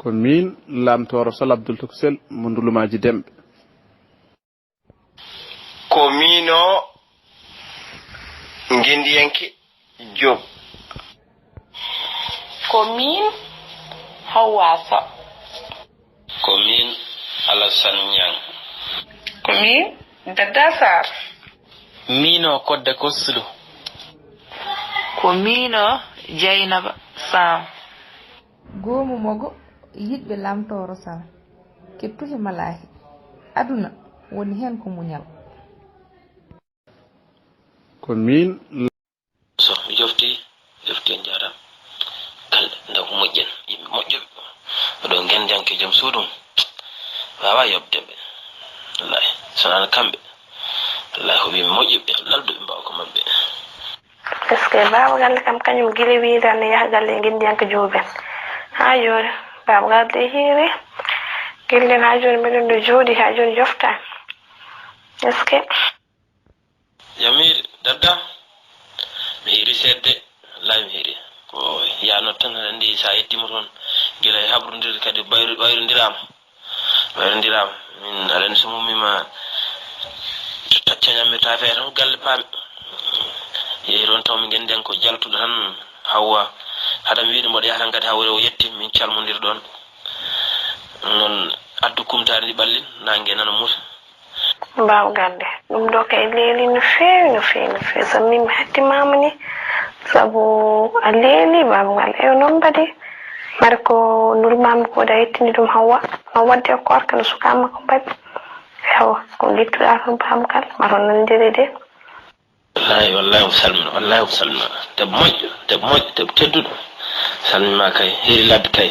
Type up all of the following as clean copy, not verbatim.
ko min lamtoro Sall Abdoul Tuksel mo ndulumaji dembe ko mino ngendiyanke Job ko min Hawa Sa ko min Alassane Niang ko min Dada Sarr mino Kodde Koslu ko mino Jaynaba Sam goomu mogo yidbe lamtoro Sall kettuhi malahi aduna woni hen ko munyal ko min so jofti jaram kal ndaw mojjen yimbe mojjobe do ngendanke jom sudum wawa yobdebe wallahi sanan kambe wallahi hobi mojjobe laldo be mbawko mabbe est-ce que baba galle kam kanyum gile wi dan ya galle ngendanke joben ha jore baba galle hiri gille na jore meden do jodi ha jore jofta est-ce que yamir dadda mi hiri sedde wallahi mi hiri ko ya no tan andi sa yettimo ton gila habrundir kadi bayrondiram min alen sumumima taccanyam ta fe tan galle pam yeron taw mi genden ko jaltudo tan Hawa hadam wiide mbodo yahatan kadi hawre o yetti min calmondir don non addu kumtaari di ballin nange nana musa baw gande dum do kay leeli no feewi so min hatti mamani sabu aleli baw gal e non badi marko nur mam ko da yettini dum Hawa no wadde ko arka no sukama ko bad Hawa ko littuda ko bam kal maron nan de wallahi salma te moj te teddudo salma kay hiri ladde kay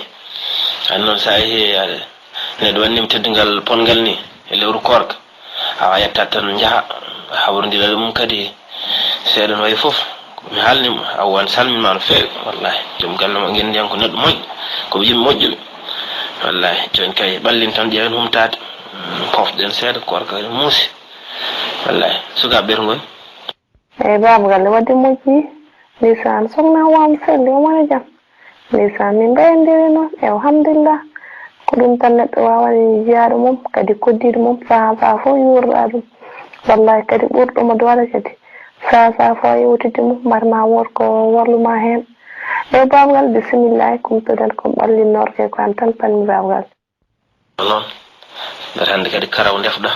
annon sa he ne do wannim teddungal pongal ni e lewru korka awa yetta tan jaha hawrindira dum kadi seedan way fof mi halnimo awan salmima no feewi wallahi jom galle mo ngen yanko neddo moj ko yimbe mojjube wallahi jon kay ballin tan jeewen humtaade pofden seeda korka musi wallahi suga berngol babu galle wadde moji lisan sokna wam felle wona jam lisan min bayndiri non alhamdulillah ko dum tan neddo wawani jiyaado mum kadi koddido mum fa fo yurda dum wallahi kadi burdo mo doole kadi sa fo yewtide mum marma worko warluma hen e babgal bismillah kum to dal ko balli norke ko an tan pan babgal non darande kadi karaw defda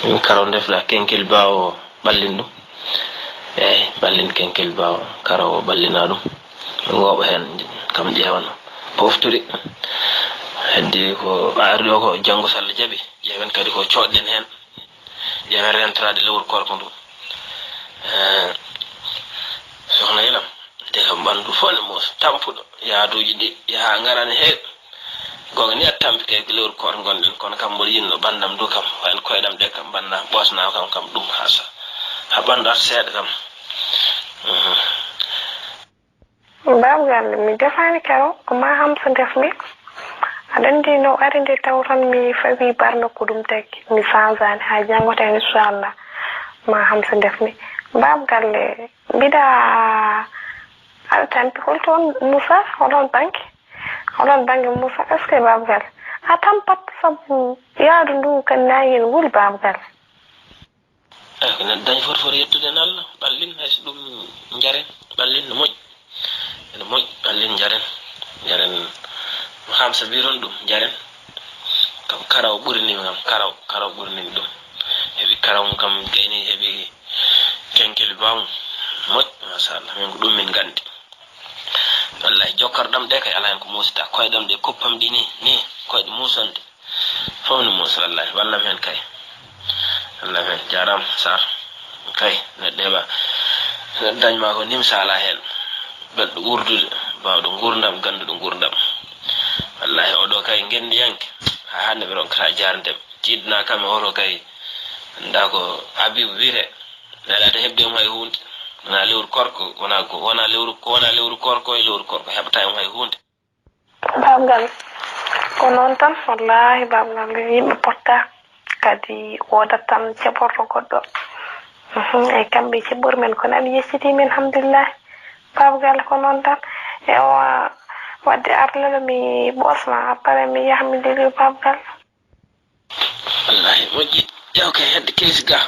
min karaw defda kenkel bawo ballindu ballin kenkel bawo karaw ballina dum ngoba hen kam jeewano pofturi heddi ko ardo ko jango Sall jabi jeewen kadi ko codden hen jeewen rentrade lewur korko dum soxna yilam de kam bandu fole mos tampudo yaaduji di ya ngarani he goga ni attampi kay lewur kor gonden kono kam bol yinno bandam du kam wan koydam de kam banna bosna kam dum hasa ha bandar seeda kam babgal mi defani karo ko ma hamsa defmi adandi no arinde tawran mi fawi barno ko dum taki mi sanzani ha jangota inshallah ma hamsa defmi babgal bida altampi holton Musa holon banki Musa eske babgal atampat sabu yaadu ndu kan nayin wul babgal ina dañ for yettude nalla ballin hay dum njaren ballin no moj ballin njaren hamsa biron dum njaren kam karaw burni ngam karaw burni dum hebi karaw kam gayni hebi kenkel baum moj masallah min dum min gandi wallahi jokkardam de kay ala en ko musta koydam de koppam di ni koyde musande fawni musa wallahi wallam hen kay Allah men jaram sar kay ne deba dañ ma ko nim sala hen bel wurdude bawdo gurdam gandudo gurdam wallahi o do kay ngendi yanke ha hande be ron kra jarndem tidna kam horo kay ndako Habib wire nalata hebde mo ay hunde na lewru korko wona lewru korko e lewru korko hebta mo ay hunde babgal ko non tan wallahi babgal yimbe potta kadi woda tan ceborto goddo e kambe cebor men ko nan yesiti men alhamdulillah babgal ko non tan e wadde arlala mi ɓosma après mi yaha mi dili babgal. Wallahi moƴƴi ƴeew kay hedde keesi ga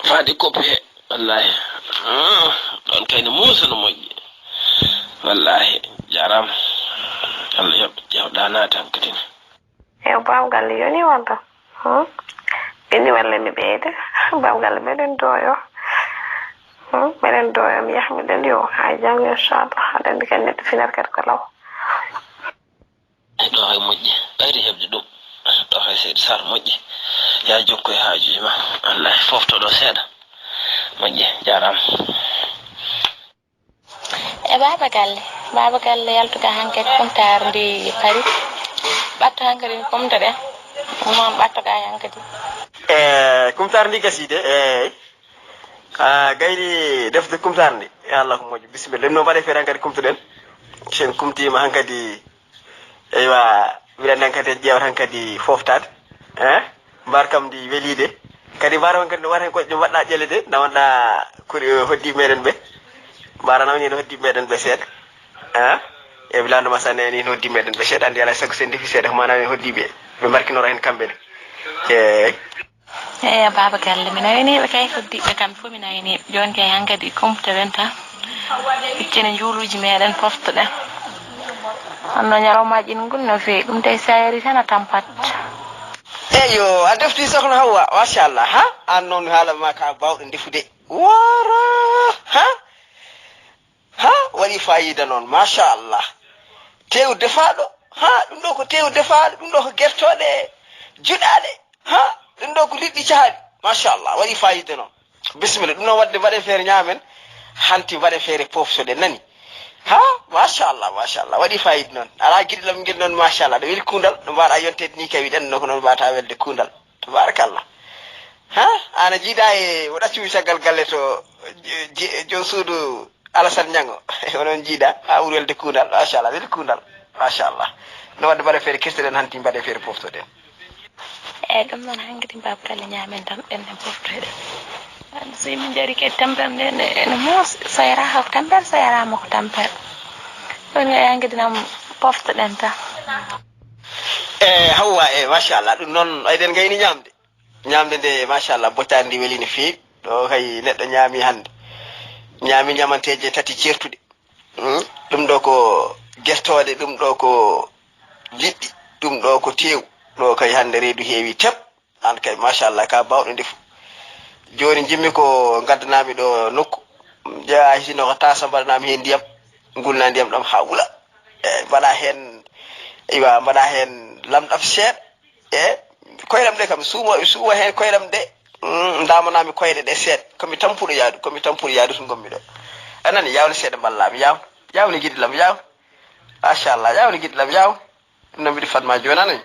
faade koppe he wallahi on kayne muusa no moƴƴi wallahi jarama Allah yoɓ ƴewɗa naata am kadine eyo babgal yoni wonta ɓenni walla mi ɓeyde babgal meɗen doyo mi yaha mi ɗendi o ha jango inchallah aɗa andi kadi neɗɗo finar kadi ko law ɗo hay moƴƴi ɓayri heɓde ɗum ɗo hay seydi sar moƴƴi ya jokko e haajuji ma wallahi foftoɗo seeɗa moƴƴi jarama e baba galle yaltuga hankkadi kumtar ndi pari ɓatto hankkadi kumta ɗen mon ɓattoga hankkadi kumtar ndi gaside gayri defde kumtar ndi ya Allah ko moƴƴi bisimilla no mbaɗe feere hankkadi kumtuɗen sen kumtima hankkadi eywa wiɗande hankkadi ƴewat hankkadi foftade mbar kam ndi welide kadi mbara on kadi no waten koƴƴo mbaɗɗa ƴelle de nawanɗa kori hoddi meɗen ɓe mbara nawni no hoddi meɗen ɓe seeɗa e wilando masane ni no hoddi meɗen ɓe seeɗa andi alay saago sen defi seeɗa ko manami hoddiɓe ɓe mbarkinoro hen kamɓe ne eyi baba galle mi nawiniɓe kay hoddiɓe kamɓe fof mi nawiniɓe joni kay hankkadi kumtoɗen tan iccene juuluji meɗen poftoɗen honno ñalawmaji ɗin gol no fewi ɗum tawi sa yari tan a tampat eyo a defti sohna Hawwa machallah ha an noon haala ma ka bawɗo defude wara ha waɗi fayida noon machallah tew defaɗo ɗum ɗo ko tew defaɗo ɗum ɗo ko guertoɗe juɗaɗe ɗum ɗo ko liɗɗi cahaɗi machallah waɗi fayida noon bisimilla ɗum noon wadde mbaɗe feere ñamen hanti mbaɗe feere poftoɗe nani machallah waɗi fayida noon ala guiɗilam guel noon machallah ɗo weli kundal no mbaɗa yontede ni kay wiɗenno ko noon mbata welde kundal tabarakallah ana jiiɗa e o ɗaccumi caggal galle to jon suudu Alassane Niango onon jiiɗa ha ɓuuri welde kundal machallah weli kundal machallah no wadde mbaɗe feere kestoɗen hanti mbaɗe feere poftoɗen eyyi ɗum noon hankkadi babagalle ñamen tan ɓenne poftoɗen so yimɓe jari kadi tampere nde ene moos so yaraka ko tampere so yarama ko tampere ɗon e hankkadi nam poftoɗen tan Hawwa machallah ɗum noon eɗen gayni ñamde nde machallah bottade ndi weeli no feewi ɗo kay neɗɗo ñaami hande ñaami ñamanteje tati certuɗe ɗum ɗo ko guertoɗe ɗum ɗo ko liɗɗi ɗum ɗo ko tew ɗo kay hande reedu heewi teb an kay machallah ka bawɗo ndefu joni jimmi ko gaddanami ɗo nokku jeeya sino ko tasa mbaɗanami hen ndiyam gulna ndiyam ɗam ha wula mbaɗa hen mbaɗa hen lamɗam seeɗa koyɗam ɗe kam suuma hen koyɗam ɗe damanami koyɗe ɗe seeɗa komi tampuɗo yaadu to gommi ɗo anani yawni seeɗa ballami yawni guiɗilam yaw machallah yawni guiɗilam yaw no mbiɗi fatma joni anani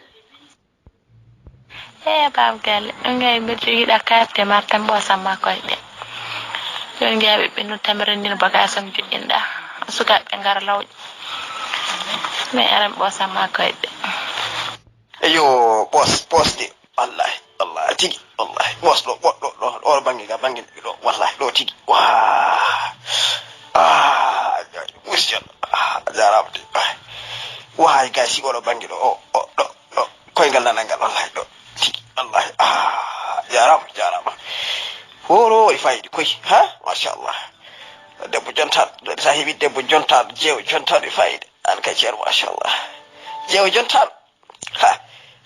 baba galle ɗum gay mbiɗa joguiɗa karte martan ɓosamma koyɗe joni gueyaɓe ɓennu tamirandino bagage am joƴƴinɗa sukaɓe gara lawƴe mais aran ɓosamma koyɗe eyo ɓosɗe wallahi tigui wallahi ɓos ɗo ɓoɗɗo ɗo banggue ga banggue ɗo wallahi ɗo tigui ustian jarama de wahay ga si oɗo banggue ɗo ɗo koyngal nanangal wallahi ɗo tigui wallahi jarama horo waɗi fayida koy machallah debbo jontaɗo sa heeɓi debbo jontaɗo jeewo jontaɗo e fayida an kay ceerno machallah jeewo jontaɗo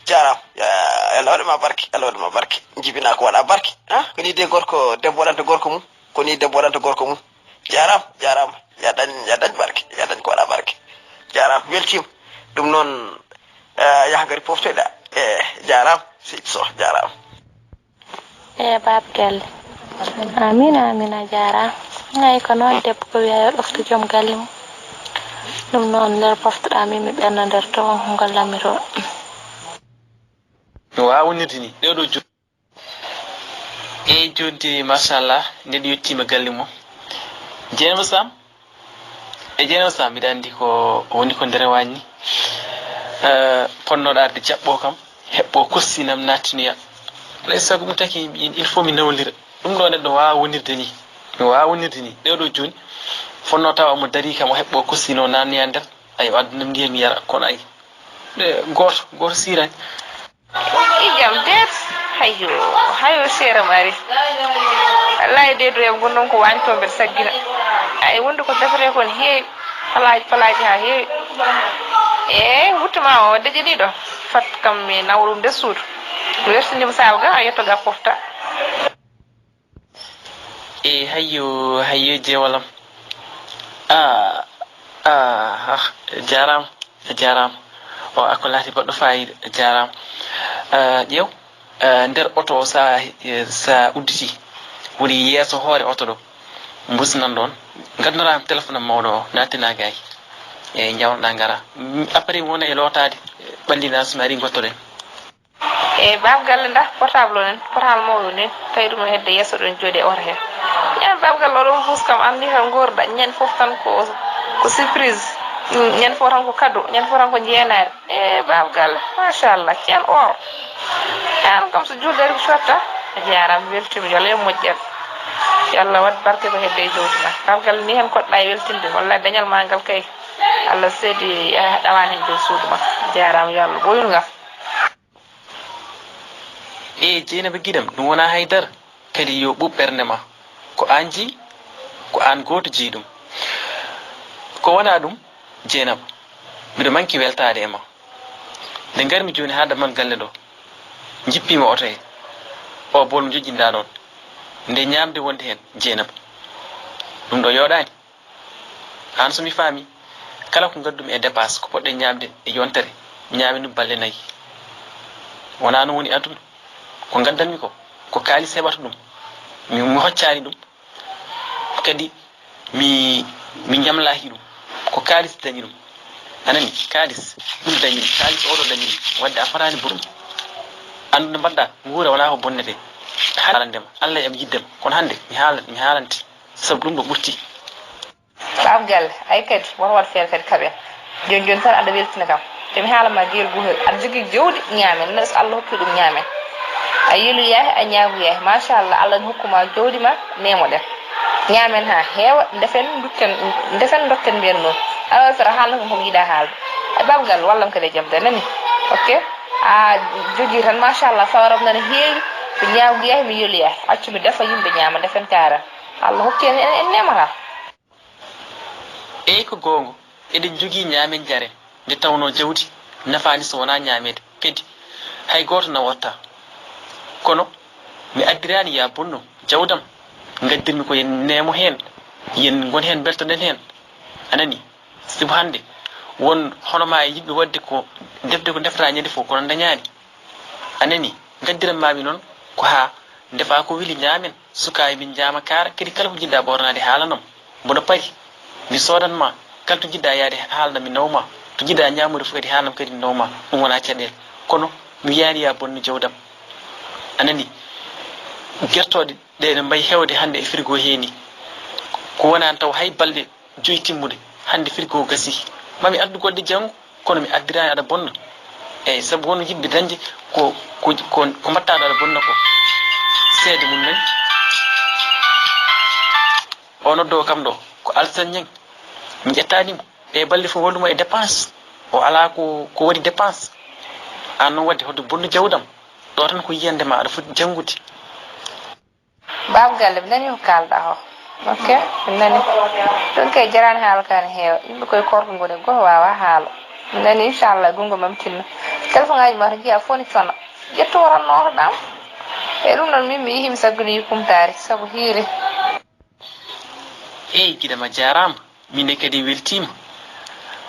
jarama Allah waɗama barke jibina ko waɗa barke ko ni de gorko debbo waɗanta gorko mum jarama ya dañ barke ya dañ ko waɗa barke jarama weltima ɗum noon yaha gari poftoyɗa jarama seydi Sow jarama baba galle amina jarama ay ko noon debbo ko wiya yo ɗofta joom galle mum ɗum noon nder poftoɗa min mi ɓerna nder to gollanmi to no wawonirde ni ɗeɗo joni jonti machallah neɗɗo yettima galle mum Dieynaba Sam mbiɗa andi ko woni ko nder wañi ponnoɗo arde jaɓɓo kam heɓɓo kossinam nattinoya alay sago ɗum taki il faut mi nawlira ɗum ɗo neɗɗo wawa wonirde ni ɗeɗo joni fonno tawa mo dari kam o heɓɓo kossino nannoya nder ay aduna ndiyam yara kono ay goto sirani ijam det hayo sera mari wallahi de do e gondon ko wanto ber saggina ay wondu ko defare kon heewi palaaji ha heewi wutuma o dejini do fat kam mi nawrum de suudu wersini salga ayetto ga pofta hayyo jewalam jaram o akolati baddo fayida jaram jew nder auto sa udditi woni yeso hoore auto do mbusnan don gadnoram telephone mawdo natina gay njawna ngara après wona e lotade ballina sumari gottore babgal nda portable mawdo ne taydum hedde yeso don jodi ora he babgal lo fus kam andi kam gorda nyen fof tan ko surprise nyen fof tan ko cadeau nyen fof tan ko jeenaade babgal machallah ken or an kam so juldere ko sotta jaram weltimi yalla mojjat yalla wat barke ko hedde jowdina babgal ni hen kodda e weltinde wallahi dañal mangal kay Allah sedi dawani do suduma jaram yalla boyul nga jeena be gidam dum wona haydar kadi yo bubberne ma ko anji ko an goto jiidum ko wana dum jeenam bido manki weltaade e ma de ngarmi joni haada man galle do jippima oto e o bol jojjinda non nde nyamde wonde hen jeenam dum do yodani an so mi fami kala ko gaddum e dépasse ko podde nyamde e yontere nyaami no balle nayi wona no woni aduna ko gaddanmi ko kaali sebata dum mi hoccani dum kadi mi jamlahi dum ko kalis dañi dum anani kalis dum dañi kalis odo dañi wadde afarani burum andu badda ngura wala ko bonnete halandema Allah yam yiddem kon hande mi haalanti sabu dum do burti babgal ay kadi wat fer kadi kabe jon tan anda weltina kam te mi haala ma gel buhel ad jogi jewdi nyaamen nas Allah hokki dum nyaamen ayelu ya a nyaagu ya mashallah Allah hokkuma jewdi ma nemo de nyaamen ha heewa defen dokken ben non ala sara haala ko yida haal babgal wallam kade jamde nani ok jogi tan mashallah fawaram nan heewi ko nyaagu ya mi yelu ya accu mi defa yimbe nyaama defen kara Allah hokki en nemata ko gongo eden jogi nyaamen jare de tawno jawdi nafaani so wona nyaamede kedi hay goto na watta kono mi addirani ya bonno jawdam gaddirmi ko yen nemo hen yen gon hen beltoden hen anani subhande won hono ma yibbe wadde ko defde ko defta nyande fo kono dañaani anani gaddiram mami non ko ha defa ko wili nyaamen sukaay min jama kara kedi kala ko jidda bornaade haalanam bono pari mi sodan ma kala to jidda yaade haalna mi nawma to jidda nyaamude fu kadi haalam kadi nawma dum wona cadel kono mi yaari ya bonno jawdam anani gertode de mbay hewde hande e frigo heni ko wona taw hay balde joyi timmude hande frigo gasi mami addu godde jango kono mi addirani ada bonna sabu wono yibbe danje ko mbatta ada bonna ko seede mun men ono do kam do ko alsan nyang mi jettani mo e balde fo wonduma e dépense o ala ko wadi dépense an wadde hoddo bonno jawdam do tan ko yiyande ma ada foti jangude babgal be nani ko kalda ho ok nani don kay jaran haal kan heew yimbe koy korko ngode go wawa haalo nani inshallah gongo mam tinno telephone ngaji ma jiya foni sona jetto waran no dam e dum non mimmi yihim saguni kumtaari sabu hiire gida ma jaram min kadi weltima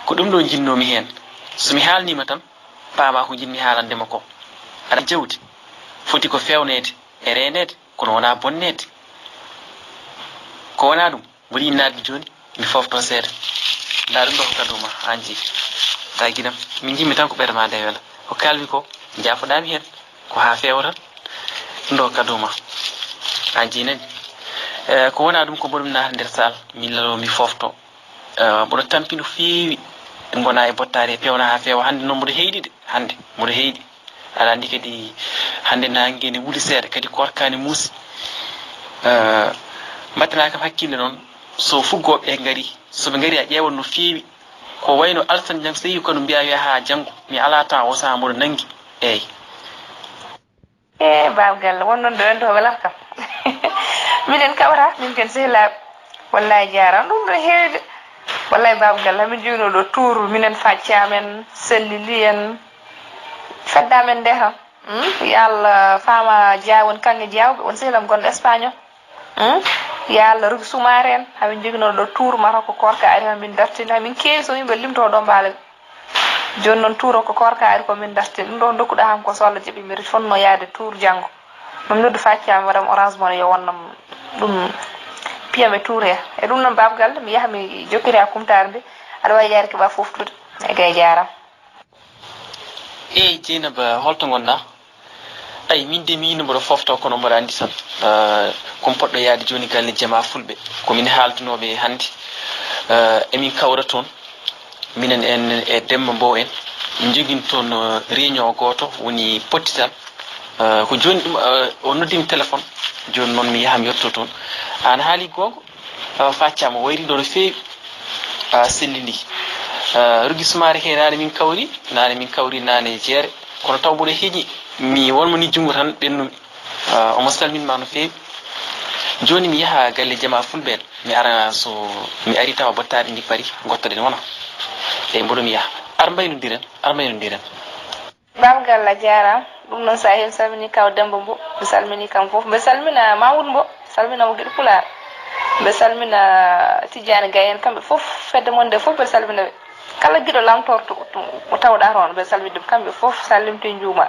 ko dum do jinnomi hen sumi haalnima tan paama ko jinni haalande mako ada jawdi foti ko fewnede e renede kono wona bonnede ko wona dum buri naade joni mi fofto seede da dum do kaduma anji da gidam min jimmi tan ko berma de wala ko kalmi ko jafodami hen ko ha fewran ndo kaduma anji nani ko wona dum ko bodum na nder sal min lalo mi fofto bodo tampino feewi ngona e bottare pewna ha fewa hande no mudo heydide hande mudo heydi ala ndi kadi hande nangi ne wuli seeda kadi korkani musi matana kam hakkille non so fuggo e ngari so be ngari a ƴeewon no feewi ko wayno altan jang sey ko no mbiya wi ha jango mi ala ta o sa mo nangi eyi babgal wonnon do en to welar kam minen kawra min ken sehla wallahi jaram dum do heede wallahi babgal min jino do tour minen faccamen sellili en feddamen de ha yalla fama jaawon kange jaawbe on sehlam gon Espagne yalla rug sumaren hamin jigno do tour maroko korka ari min dartina min kewi so yimbe limto do baale jon non tour ko korka ari ko min dartin do dokuda ham ko solla jibi mi fonno yaade tour jango mom noddu faccam wadam orange mon yo wonnam dum piyame tour e dum non babgal mi yaha mi jokkiri akumtarde ada way yaare ke ba foftude e gay jaram Dieynaba holto gonna ay min de mi no fofto kono mboɗa andi tan ko poɗɗo yaade joni galle jama fulɓe komin haaldunoɓe hannde emin kawra toon minen en e Demba Mbow en min jogin toon réunion goto woni pottital ko joni ɗum o noddimi téléphone joni noon mi yaha mi yetto toon an haali gonga faccama wayriɗo no feewi sellili rugui sumare he nane min kawri nane jeere kono taw mboɗo heeƴi mi wonmo ni jungo tan ɓennumi omo salminma no feewi joni mi yaha galle jama fulɓe en mi ara so mi ari tawa bottari ndi pari gottoɗen wona eyi mboɗo mi yaha ar mbaynodiren babgal la jaram dum non sa hen salmini kaw Demba Mbow mi salmini kam fof mi salmina Mamoud Mbow salmina mo gueɗe Pulaar mi salmina Tidiane Gayen kamɓe fof fedde monde fof ɓe salmina kala guiɗo lamtorto mo tawɗa toon ɓe salmini kamɓe fof sallimti njuma